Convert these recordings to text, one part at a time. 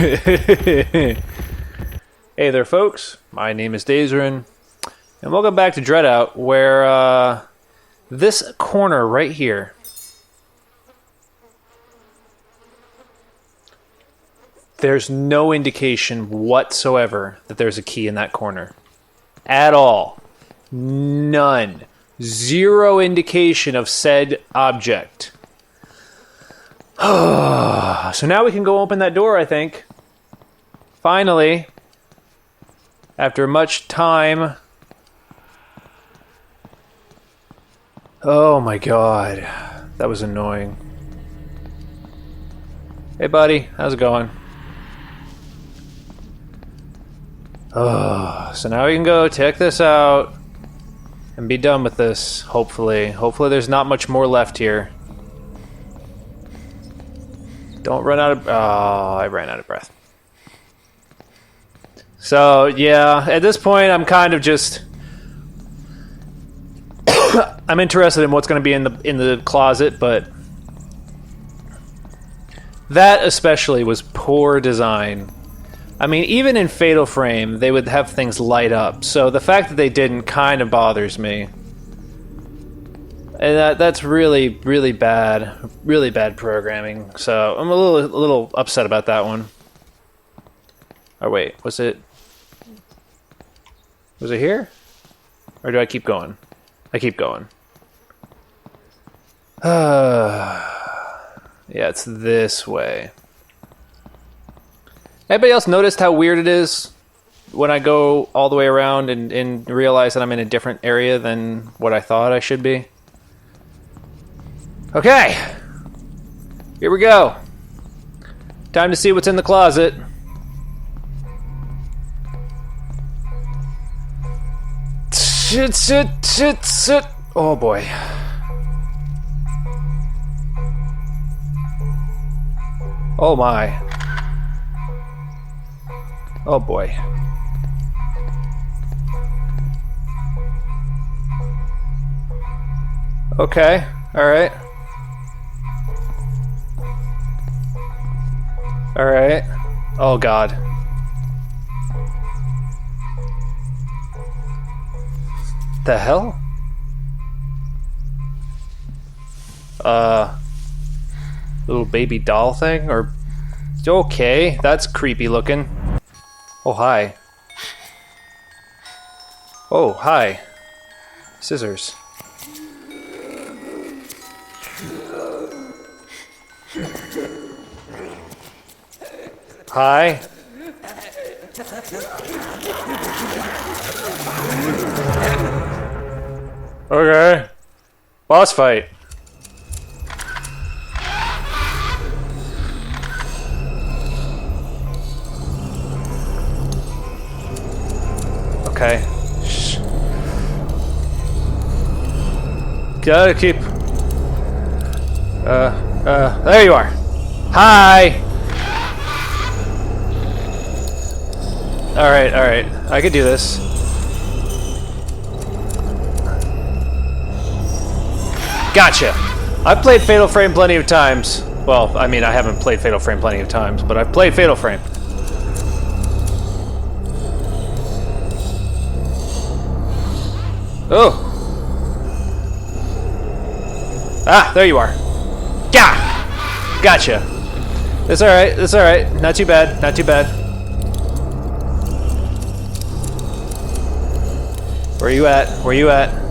Hey there, folks. My name is Dazerin, and welcome back to Dreadout, where this corner right here, there's no indication whatsoever that there's a key in that corner. At all. None. Zero indication of said object. So now we can go open that door, I think. Finally. After much time. Oh my god. That was annoying. Hey buddy, how's it going? Oh, so now we can go check this out and be done with this, hopefully. Hopefully there's not much more left here. Don't run out of... Oh, I ran out of breath. So, yeah, at this point I'm kind of just... I'm interested in what's going to be in the closet, but... That especially was poor design. I mean, even in Fatal Frame, they would have things light up, so the fact that they didn't kind of bothers me. And that's really, really bad programming. So I'm a little upset about that one. Oh wait, was it here? Or do I keep going? I keep going. Yeah, it's this way. Anybody else noticed how weird it is when I go all the way around and realize that I'm in a different area than what I thought I should be? Okay, here we go. Time to see what's in the closet. Shit. Oh boy. Oh my. Oh boy. Okay, alright. Alright. Oh god. The hell? Little baby doll thing? Or... Okay, that's creepy looking. Oh, hi. Oh, hi. Scissors. Hi. Okay. Boss fight. Okay. Shh. Gotta keep... there you are. Hi! Alright. I could do this. Gotcha! I've played Fatal Frame plenty of times. Well, I mean, I haven't played Fatal Frame plenty of times, but I've played Fatal Frame. Oh! Ah, there you are. Gah! Gotcha. That's alright. Not too bad. Where you at?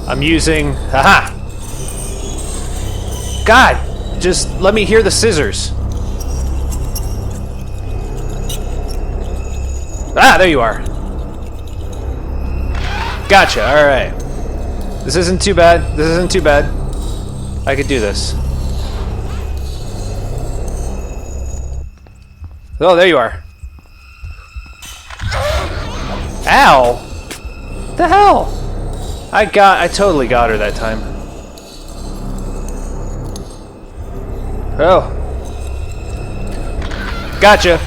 I'm using... Haha! God! Just let me hear the scissors. Ah, there you are. Gotcha, alright. This isn't too bad. I could do this. Oh, there you are. Ow! What the hell? I totally got her that time. Oh. Gotcha.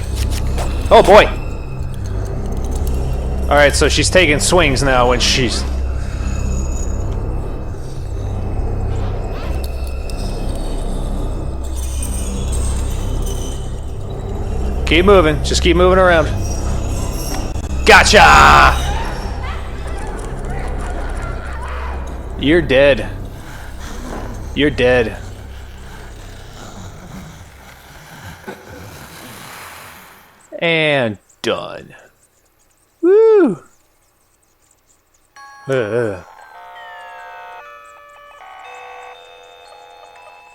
Oh boy. Alright, so she's taking swings now when she's... Keep moving. Just keep moving around. Gotcha! You're dead. You're dead. And done. Woo!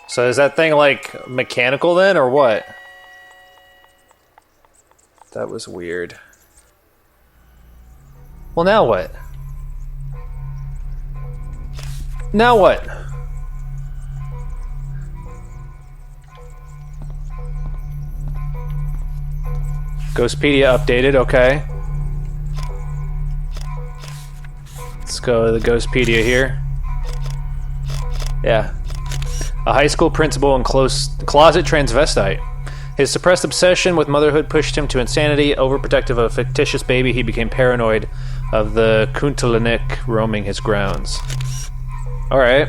So is that thing like mechanical then, or what? That was weird. Well, now what? Now what? Ghostpedia updated, okay. Let's go to the Ghostpedia here. Yeah. A high school principal and closet transvestite. His suppressed obsession with motherhood pushed him to insanity. Overprotective of a fictitious baby, he became paranoid of the Kuntalanik roaming his grounds. Alright.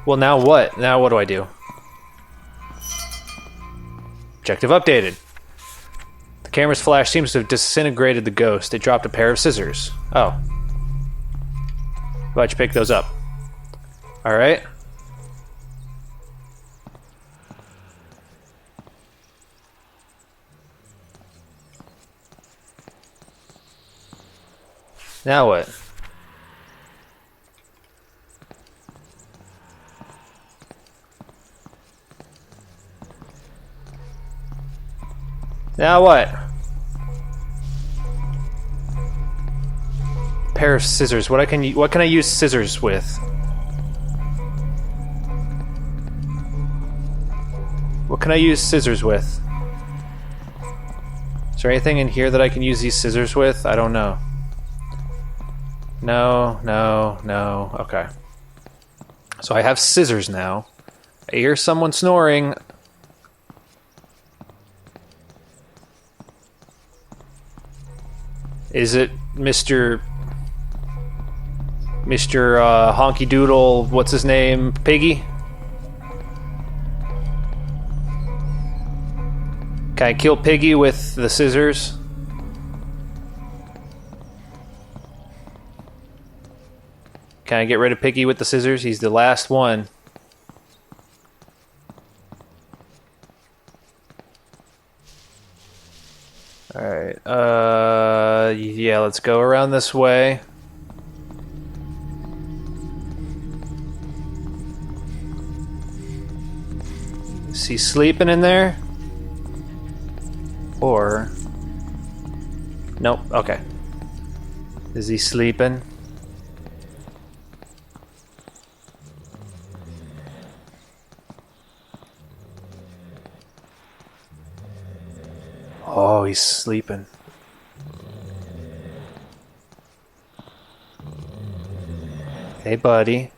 Well, now what? Now what do I do? Objective updated. The camera's flash seems to have disintegrated the ghost. It dropped a pair of scissors. Oh. Why'd you pick those up? Alright. Now what? Now what? Pair of scissors. What can I use scissors with? What can I use scissors with? Is there anything in here that I can use these scissors with? I don't know. No, no, no. Okay. So I have scissors now. I hear someone snoring. Is it Mr. Honky Doodle, what's his name? Piggy? Can I kill Piggy with the scissors? Can I get rid of Piggy with the scissors? He's the last one. Alright, yeah, let's go around this way. Is he sleeping in there? Or... Nope, okay. Is he sleeping? Oh, he's sleeping. Hey, buddy.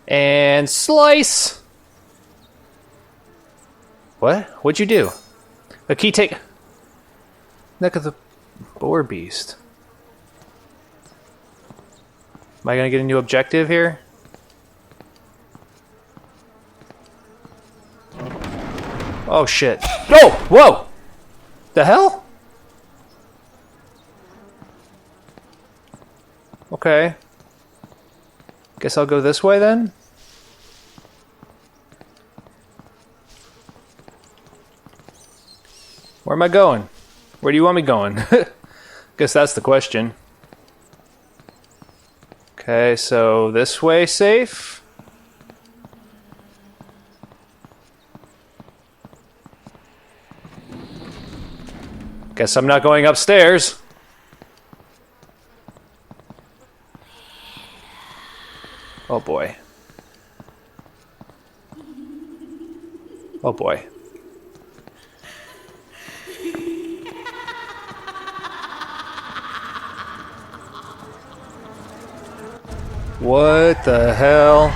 And slice! What? What'd you do? A key take... Neck of the boar beast. Am I gonna get a new objective here? Oh shit. Oh! Whoa! The hell? Okay. Guess I'll go this way then? Where am I going? Where do you want me going? Guess that's the question. Okay, so this way safe? Guess I'm not going upstairs. Oh boy. Oh boy. What the hell?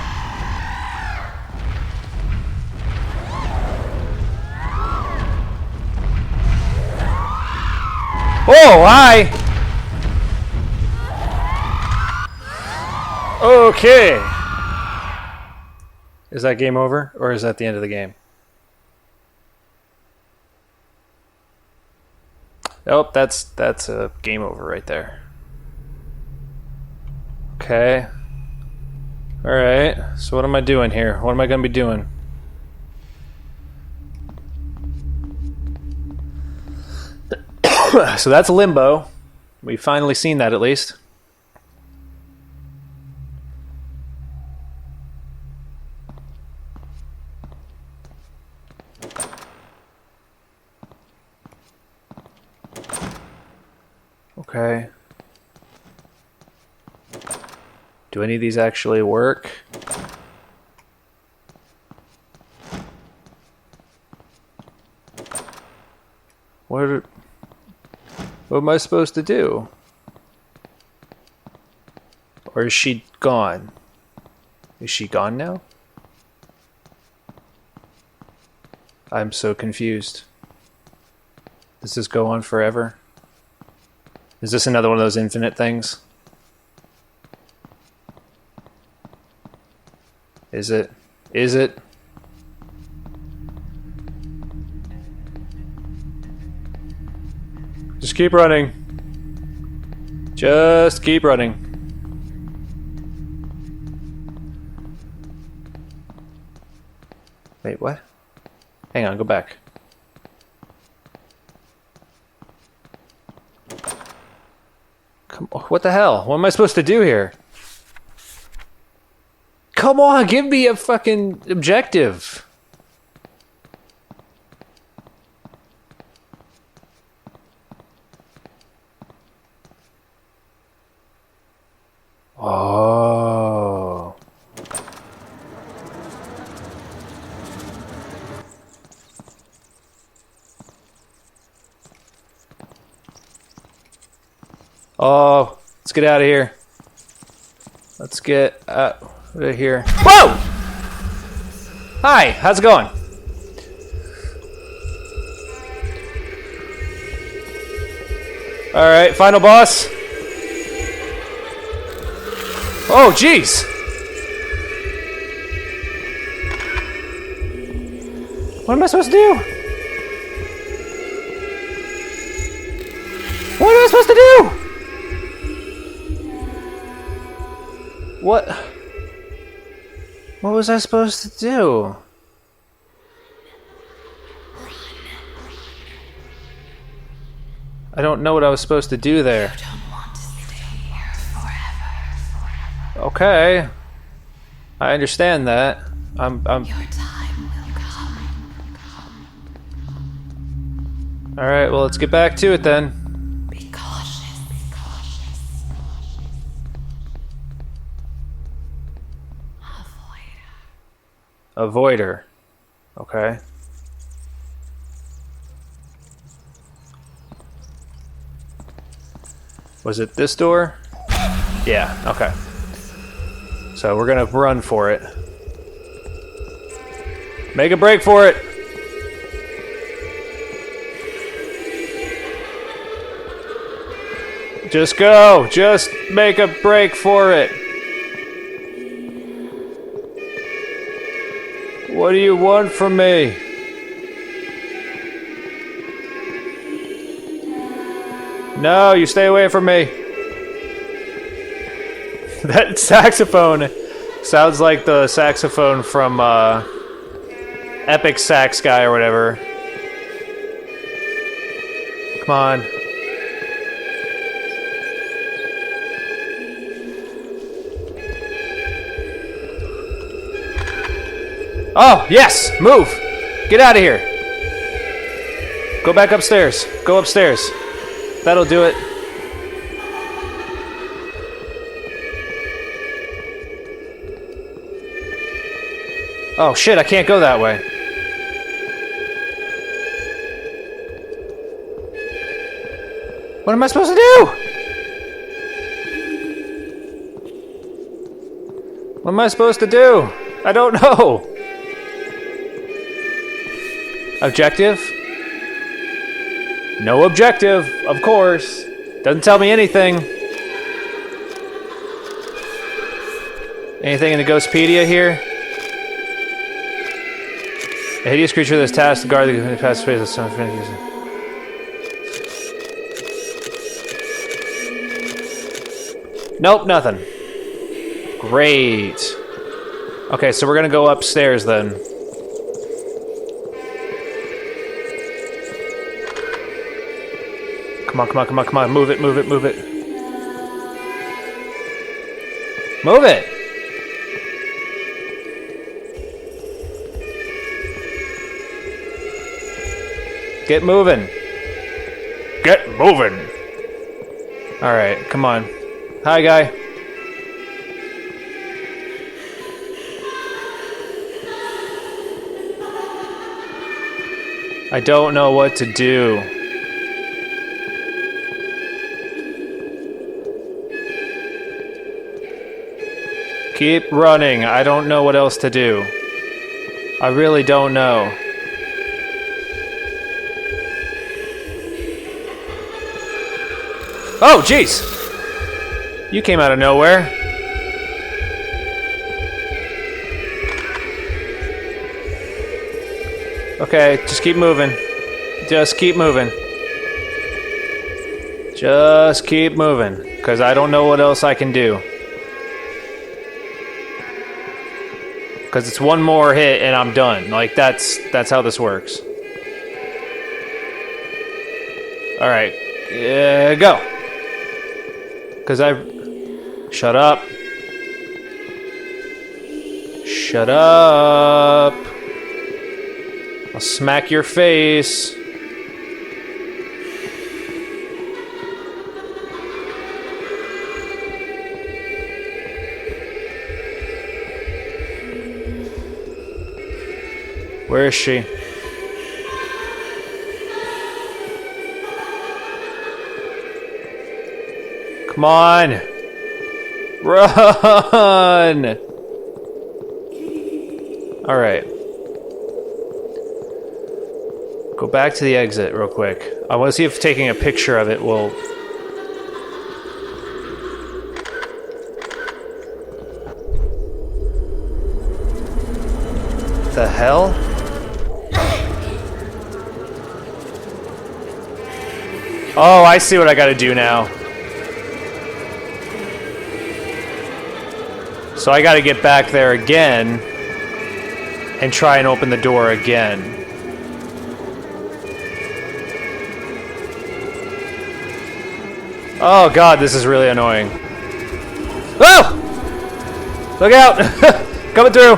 Oh, hi! Okay. Is that game over? Or is that the end of the game? Oh, that's a game over right there. Okay. Alright, so what am I doing here? What am I gonna be doing? So that's limbo. We've finally seen that at least. Okay. Do any of these actually work? What am I supposed to do? Or is she gone? Is she gone now? I'm so confused. Does this go on forever? Is this another one of those infinite things? Is it? Is it? Just keep running. Just keep running. Wait, what? Hang on, go back. Come on, what the hell? What am I supposed to do here? Come on, give me a fucking objective. Oh. Oh, let's get out of here. Let's get out of here. Whoa! Hi, how's it going? Alright, final boss. Oh, jeez! What am I supposed to do? What am I supposed to do? What was I supposed to do? I don't know what I was supposed to do there. You don't want to stay here forever. Okay. I understand that. I'm Your time will come. Alright, well let's get back to it then. Be cautious. Avoider. Okay. Was it this door? Yeah, okay. So we're gonna run for it. Make a break for it! Just go! Just make a break for it! What do you want from me? No, you stay away from me. That saxophone sounds like the saxophone from Epic Sax Guy or whatever. Come on. Oh, yes! Move! Get out of here! Go back upstairs. Go upstairs. That'll do it. Oh shit, I can't go that way. What am I supposed to do? What am I supposed to do? I don't know. Objective? No objective, of course. Doesn't tell me anything. Anything in the Ghostpedia here? A hideous creature that's tasked to guard the past space of some Nope, nothing. Great. Okay, so we're gonna go upstairs then. Come on, come on, come on, come on. Move it, move it, move it. Move it! Get moving. Get moving. Alright, come on. Hi, guy. I don't know what to do. Keep running. I don't know what else to do. I really don't know. Oh, jeez! You came out of nowhere. Okay, just keep moving. Just keep moving. Just keep moving, because I don't know what else I can do. Because it's one more hit and I'm done. Like, that's how this works. Alright. Go! Because Shut up. Shut up. I'll smack your face. Where is she? Come on! Run! Alright. Go back to the exit real quick. I want to see if taking a picture of it will... The hell? Oh, I see what I gotta do now. So I gotta get back there again and try and open the door again. Oh god, this is really annoying. Oh! Look out! Coming through!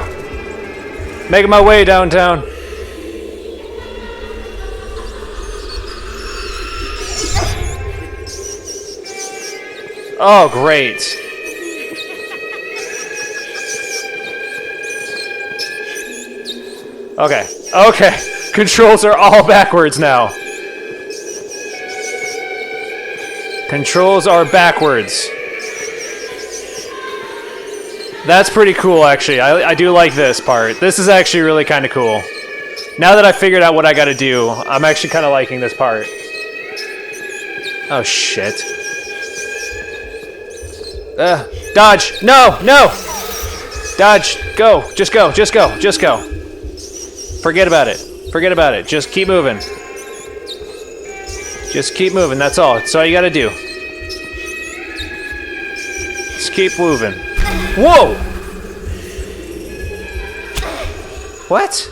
Making my way downtown. Oh, great. Okay. Okay. Controls are all backwards now. Controls are backwards. That's pretty cool, actually. I do like this part. This is actually really kind of cool. Now that I figured out what I gotta do, I'm actually kind of liking this part. Oh, shit. Dodge! No! No! Dodge! Go! Just go! Just go! Just go! Forget about it. Forget about it. Just keep moving. Just keep moving. That's all. That's all you gotta do. Just keep moving. Whoa! What?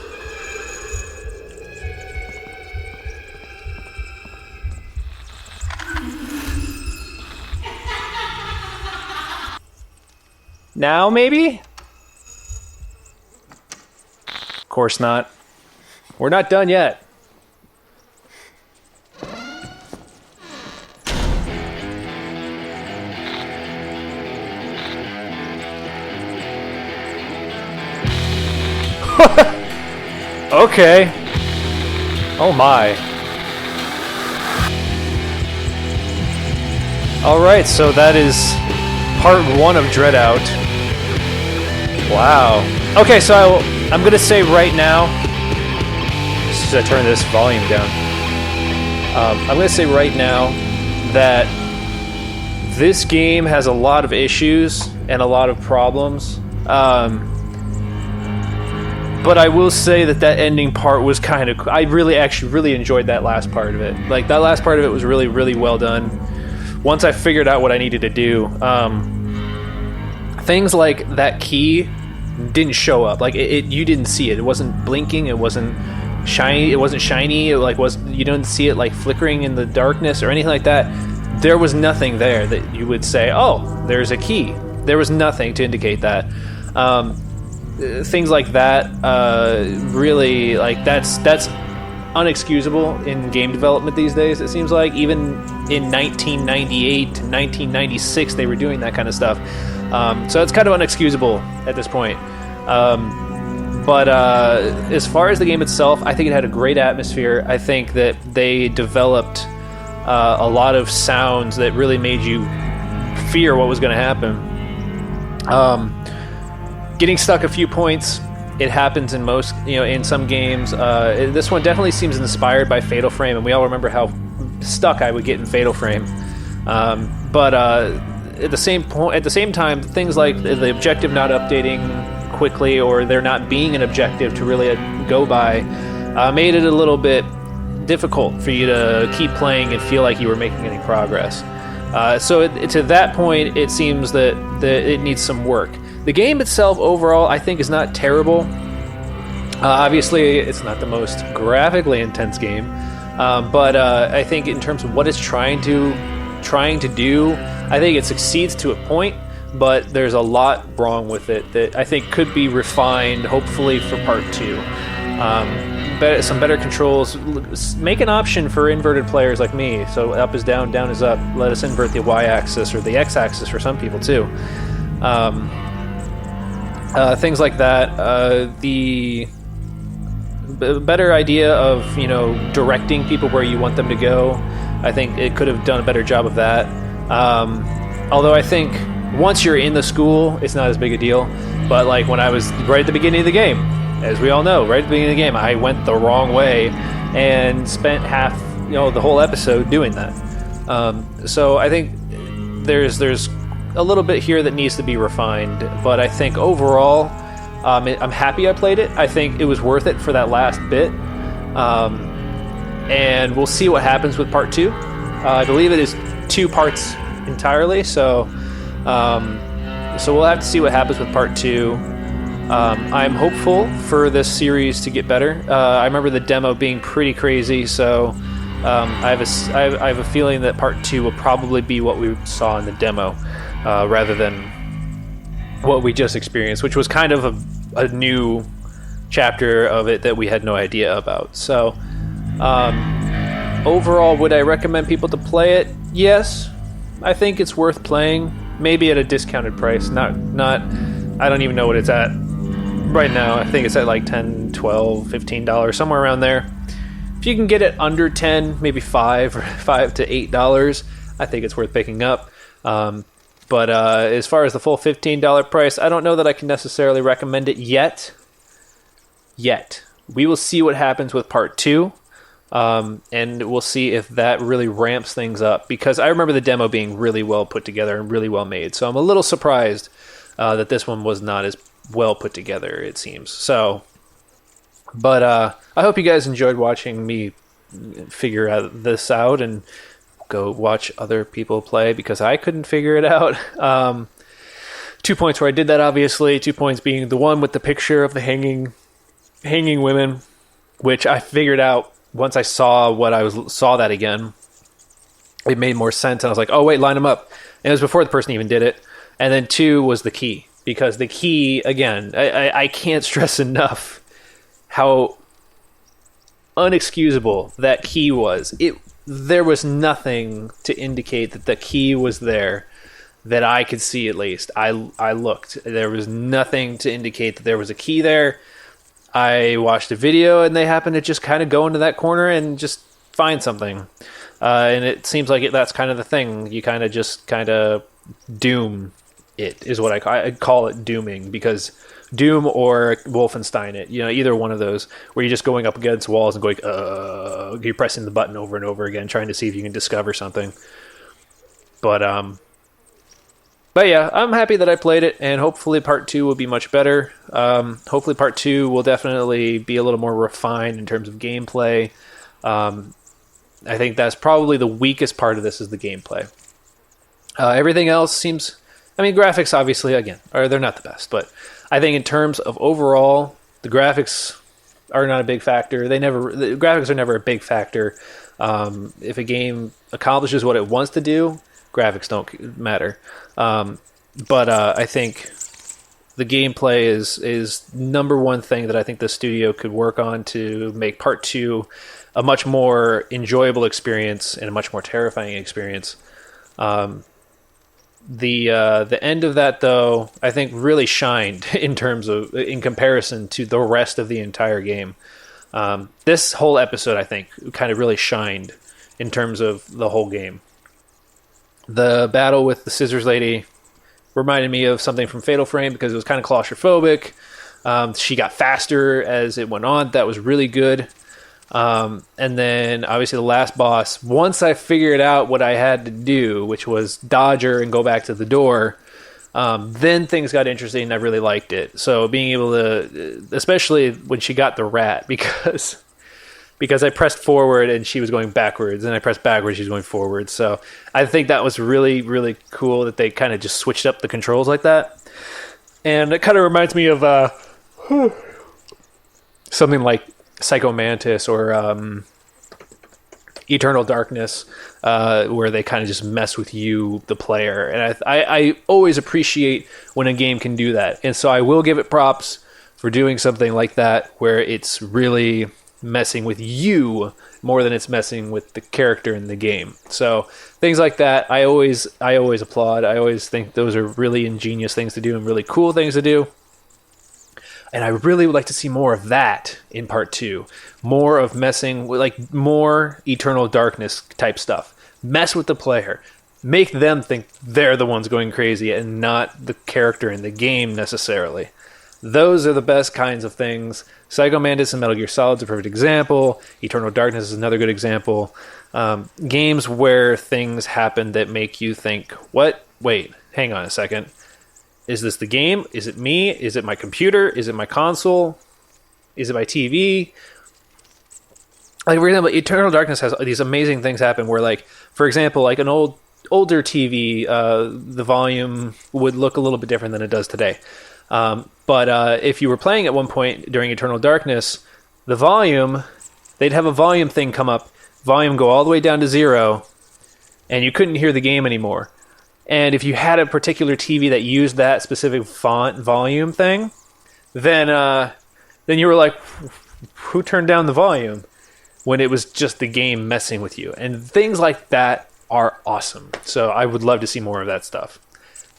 Now, maybe? Of course not. We're not done yet. Okay. Oh my. Alright, so that is part 1 of Dreadout. Wow. Okay, so I'm gonna say right now, just as I turn this volume down, I'm gonna say right now that this game has a lot of issues and a lot of problems. But I will say that that ending part was kind of... I actually really enjoyed that last part of it. Like, that last part of it was really, really well done. Once I figured out what I needed to do, things like that key didn't show up. Like you didn't see it. It wasn't blinking. It wasn't shiny. It wasn't shiny. It you didn't see it like flickering in the darkness or anything like that. There was nothing there that you would say, "Oh, there's a key." There was nothing to indicate that. Things like that, really, like that's unexcusable in game development these days. It seems like even in 1998 to 1996, they were doing that kind of stuff. So it's kind of unexcusable at this point. But as far as the game itself, I think it had a great atmosphere. I think that they developed a lot of sounds that really made you fear what was going to happen. Getting stuck a few points, it happens in most, in some games. This one definitely seems inspired by Fatal Frame, and we all remember how stuck I would get in Fatal Frame. But at the same time, things like the objective not updating quickly, or there not being an objective to really go by, made it a little bit difficult for you to keep playing and feel like you were making any progress. So to that point, it seems that it needs some work. The game itself, overall, I think is not terrible. Obviously, it's not the most graphically intense game, but I think in terms of what it's trying to do, I think it succeeds to a point, but there's a lot wrong with it that I think could be refined, hopefully, for part 2. Some better controls. Make an option for inverted players like me. So up is down, down is up. Let us invert the y-axis or the x-axis for some people too. Things like that. The better idea of directing people where you want them to go. I think it could have done a better job of that. Although I think once you're in the school, it's not as big a deal. But like when I was right at the beginning of the game, as we all know, right at the beginning of the game, I went the wrong way and spent half, the whole episode doing that. So I think there's a little bit here that needs to be refined, but I think overall, I'm happy I played it. I think it was worth it for that last bit. And we'll see what happens with part 2. I believe it is 2 parts entirely, so we'll have to see what happens with part 2. I'm hopeful for this series to get better. I remember the demo being pretty crazy, so I have a feeling that part 2 will probably be what we saw in the demo, rather than what we just experienced, which was kind of a new chapter of it that we had no idea about. So overall, would I recommend people to play it? Yes, I think it's worth playing. Maybe at a discounted price. Not. I don't even know what it's at right now. I think it's at like $10, $12, $15, somewhere around there. If you can get it under 10, maybe $5 to $8, I think it's worth picking up. But as far as the full $15 price, I don't know that I can necessarily recommend it yet. We will see what happens with part 2. And we'll see if that really ramps things up, because I remember the demo being really well put together and really well made. So I'm a little surprised that this one was not as well put together, it seems. So, but I hope you guys enjoyed watching me figure this out and go watch other people play, because I couldn't figure it out. 2 points where I did that, obviously. 2 points being the one with the picture of the hanging women, which I figured out once I saw that again. It made more sense, and I was like, oh wait, line them up. And it was before the person even did it. And then 2 was the key, because the key, again, I can't stress enough how unexcusable that key was. There was nothing to indicate that the key was there, that I could see at least. I looked. There was nothing to indicate that there was a key there. I watched a video, and they happened to just kind of go into that corner and just find something. And it seems like that's kind of the thing. You kind of doom it, is what I call it, dooming, because Doom or Wolfenstein it, either one of those, where you're just going up against walls and going, you're pressing the button over and over again, trying to see if you can discover something. But yeah, I'm happy that I played it, and hopefully part 2 will be much better. Hopefully part 2 will definitely be a little more refined in terms of gameplay. I think that's probably the weakest part of this, is the gameplay. Everything else seems I mean, graphics obviously again they're not the best, but I think in terms of overall, the graphics are not a big factor. The graphics are never a big factor. If a game accomplishes what it wants to do, graphics don't matter. But I think the gameplay is number one thing that I think the studio could work on to make part two a much more enjoyable experience and a much more terrifying experience. The end of that, though, I think really shined in comparison to the rest of the entire game. This whole episode, I think, kind of really shined in terms of the whole game. The battle with the Scissors Lady reminded me of something from Fatal Frame because it was kind of claustrophobic. She got faster as it went on. That was really good. And then obviously the last boss, once I figured out what I had to do, which was dodge her and go back to the door, then things got interesting and I really liked it. So being able to, especially when she got the rat, because I pressed forward and she was going backwards, and I pressed backwards, she was going forward. So I think that was really, really cool that they kind of just switched up the controls like that. And it kind of reminds me of something like Psycho Mantis or Eternal Darkness, where they kind of just mess with you, the player. And I always appreciate when a game can do that. And so I will give it props for doing something like that, where it's really messing with you more than it's messing with the character in the game. So things like that, I always applaud. I always think those are really ingenious things to do and really cool things to do. And I really would like to see more of that in part two. More of messing with, like, more Eternal Darkness type stuff. Mess with the player. Make them think they're the ones going crazy and not the character in the game necessarily. Those are the best kinds of things. Psycho Mantis and Metal Gear Solid is a perfect example. Eternal Darkness is another good example. Games where things happen that make you think, what? Wait, hang on a second. Is this the game? Is it me? Is it my computer? Is it my console? Is it my TV? Like, for example, Eternal Darkness has these amazing things happen where, like, for example, like an older TV, the volume would look a little bit different than it does today. But if you were playing at one point during Eternal Darkness, the volume, they'd have a volume thing come up, volume go all the way down to 0, and you couldn't hear the game anymore. And if you had a particular TV that used that specific font volume thing, then you were like, who turned down the volume? When it was just the game messing with you. And things like that are awesome. So I would love to see more of that stuff.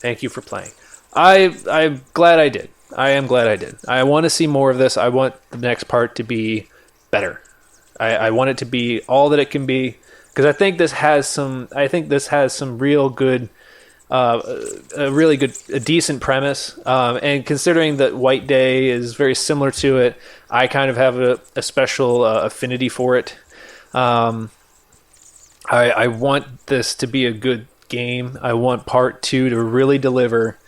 Thank you for playing. I'm glad I did. I am glad I did. I want to see more of this. I want the next part to be better. I want it to be all that it can be, because I think this has some real good, a decent premise. And considering that White Day is very similar to it, I kind of have a special affinity for it. I want this to be a good game. I want part 2 to really deliver.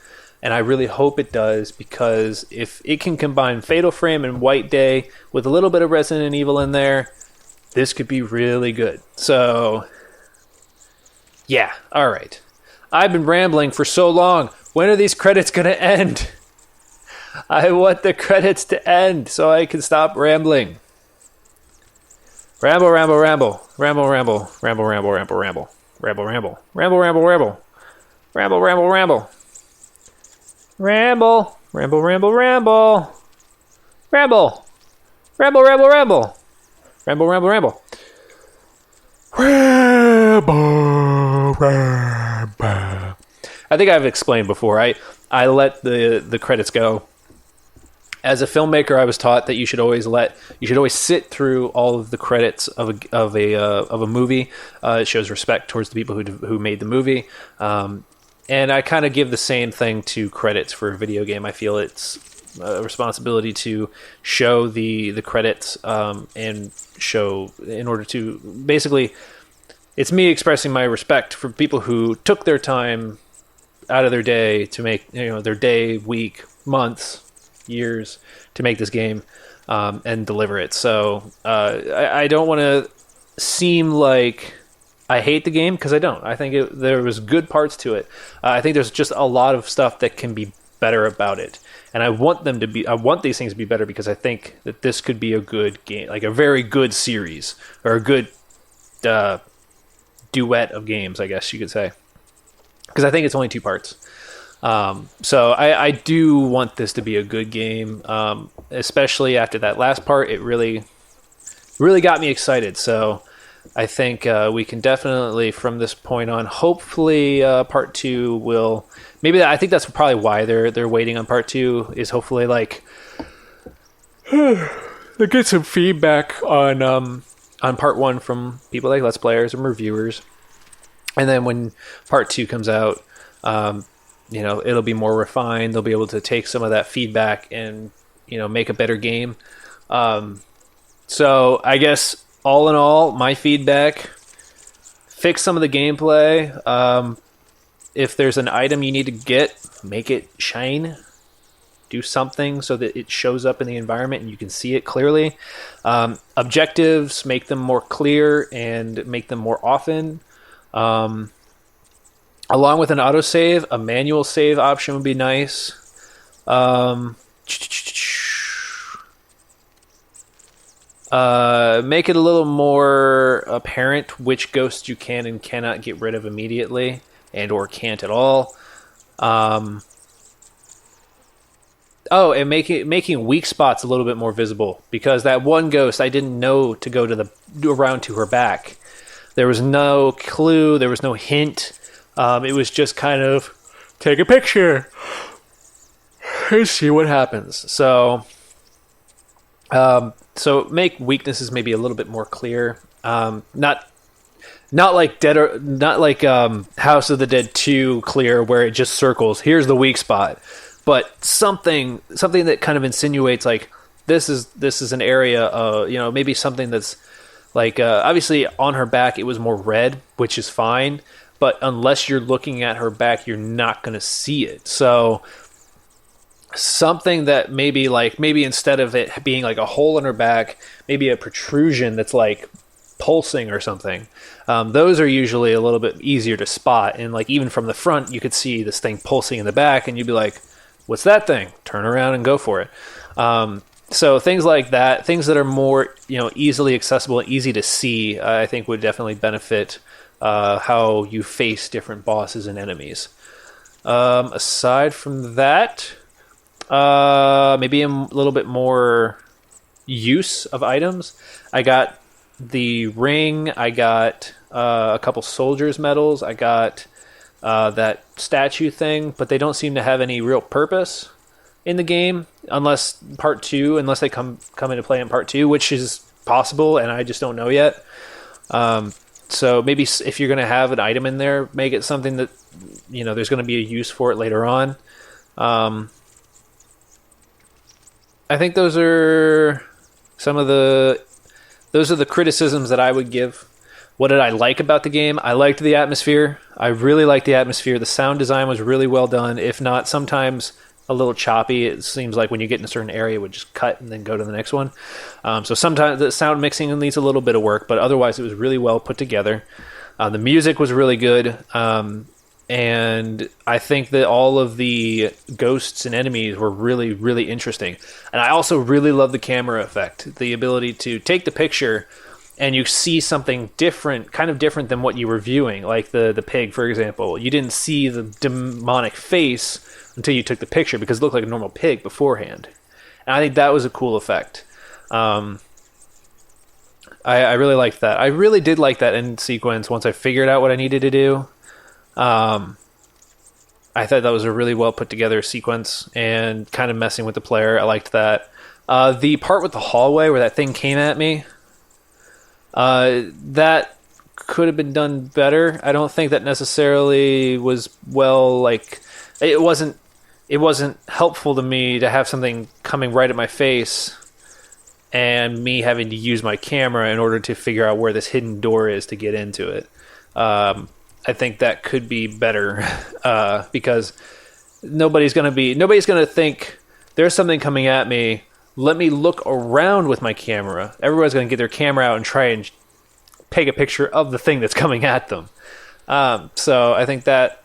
And I really hope it does, because if it can combine Fatal Frame and White Day with a little bit of Resident Evil in there, this could be really good. So, yeah, all right. I've been rambling for so long. When are these credits going to end? I want the credits to end so I can stop rambling. Ramble, ramble, ramble. Ramble, ramble. Ramble, ramble, ramble, ramble. Ramble, ramble. Ramble, ramble, ramble. Ramble, ramble, ramble. Ramble, ramble, ramble, ramble, ramble, ramble, ramble, ramble, ramble, ramble, ramble, ramble, ramble. I think I've explained before. I let the credits go. As a filmmaker, I was taught that you should always sit through all of the credits of a movie. It shows respect towards the people who made the movie. And I kind of give the same thing to credits for a video game. I feel it's a responsibility to show the credits and show, in order to, basically, it's me expressing my respect for people who took their time out of their day to make, their day, week, months, years to make this game and deliver it. So I don't want to seem like I hate the game because I don't. I think there was good parts to it. I think there's just a lot of stuff that can be better about it, and I want them to be. I want these things to be better because I think that this could be a good game, like a very good series or a good duet of games, I guess you could say. Because I think it's only 2 parts. So I do want this to be a good game, especially after that last part. It really got me excited. So I think we can definitely, from this point on, hopefully part 2 will. Maybe I think that's probably why they're waiting on part 2 is hopefully like they get some feedback on part 1 from people like Let's Players and reviewers, and then when part 2 comes out, it'll be more refined. They'll be able to take some of that feedback and make a better game. So I guess all in all, my feedback: fix some of the gameplay. If there's an item you need to get, make it shine. Do something so that it shows up in the environment and you can see it clearly. Objectives, make them more clear and make them more often. Along with an autosave, a manual save option would be nice. Make it a little more apparent which ghosts you can and cannot get rid of immediately and or can't at all. And making weak spots a little bit more visible, because that one ghost, I didn't know to go around to her back. There was no clue, there was no hint. It was just kind of take a picture and see what happens. So make weaknesses maybe a little bit more clear. Not like House of the Dead 2 clear, where it just circles. Here's the weak spot, but something that kind of insinuates like this is an area. Maybe something that's like obviously on her back it was more red, which is fine. But unless you're looking at her back, you're not going to see it. So something that maybe instead of it being like a hole in her back, maybe a protrusion that's like pulsing or something. Those are usually a little bit easier to spot. And like even from the front, you could see this thing pulsing in the back and you'd be like, what's that thing? Turn around and go for it. So things like that, things that are more, easily accessible and easy to see, I think would definitely benefit how you face different bosses and enemies. Aside from that, maybe a little bit more use of items. I got the ring. I got a couple soldiers' medals. I got that statue thing, but they don't seem to have any real purpose in the game unless they come into play in part 2, which is possible, and I just don't know yet. So maybe if you're going to have an item in there, make it something that, there's going to be a use for it later on. I think those are the criticisms that I would give. What did I like about the game? I liked the atmosphere. I really liked the atmosphere. The sound design was really well done, if not sometimes a little choppy. It seems like when you get in a certain area, it would just cut and then go to the next one. So sometimes the sound mixing needs a little bit of work, but otherwise it was really well put together. The music was really good. And I think that all of the ghosts and enemies were really, really interesting. And I also really love the camera effect. The ability to take the picture and you see something different, kind of different than what you were viewing. Like the pig, for example. You didn't see the demonic face until you took the picture because it looked like a normal pig beforehand. And I think that was a cool effect. I really liked that. I really did like that end sequence once I figured out what I needed to do. I thought that was a really well put together sequence and kind of messing with the player. I liked that. The part with the hallway where that thing came at me, that could have been done better. I don't think that necessarily was it wasn't helpful to me to have something coming right at my face and me having to use my camera in order to figure out where this hidden door is to get into it. I think that could be better because nobody's going to think there's something coming at me. Let me look around with my camera. Everyone's going to get their camera out and try and take a picture of the thing that's coming at them. So I think that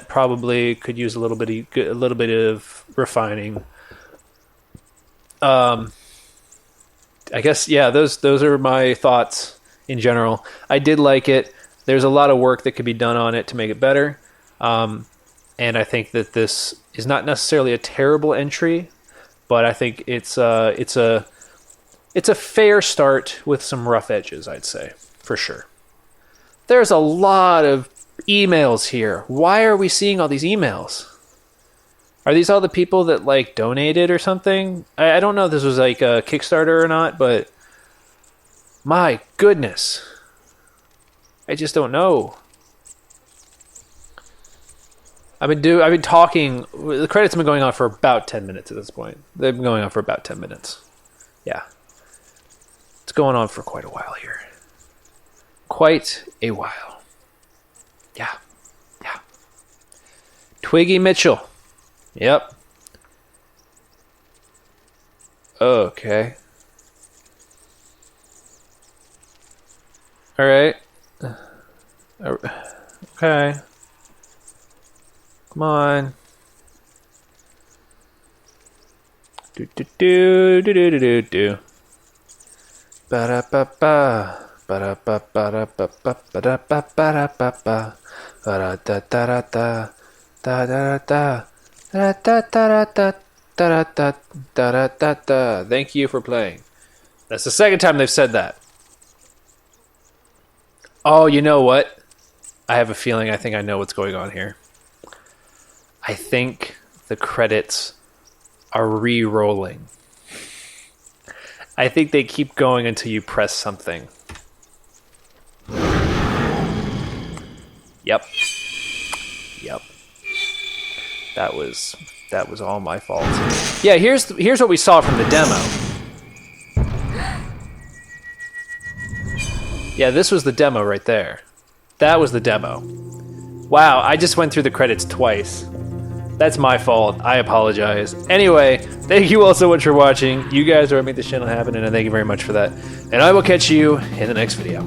probably could use a little bit of refining. I guess those are my thoughts in general. I did like it. There's a lot of work that could be done on it to make it better. And I think that this is not necessarily a terrible entry, but I think it's a fair start with some rough edges, I'd say, for sure. There's a lot of emails here. Why are we seeing all these emails? Are these all the people that like donated or something? I don't know if this was like a Kickstarter or not, but my goodness. I just don't know. I've been talking. The credits have been going on for about 10 minutes at this point. They've been going on for about 10 minutes. Yeah. It's going on for quite a while here. Quite a while. Yeah. Yeah. Twiggy Mitchell. Yep. Okay. All right. Okay. Come on. Do do do do do do do do. Ba da ba ba. Ba da ba ba da ba ba ba da ba ba da ba ba. Ba da da da da da da da da da da da da da da da da. Thank you for playing. That's the second time they've said that. Oh, you know what? I have a feeling. I think I know what's going on here. I think the credits are re-rolling. I think they keep going until you press something. Yep. Yep. That was all my fault. Yeah, here's what we saw from the demo. Yeah, this was the demo right there. That was the demo. Wow, I just went through the credits twice. That's my fault. I apologize. Anyway, thank you all so much for watching. You guys are what make this channel happen, and I thank you very much for that. And I will catch you in the next video.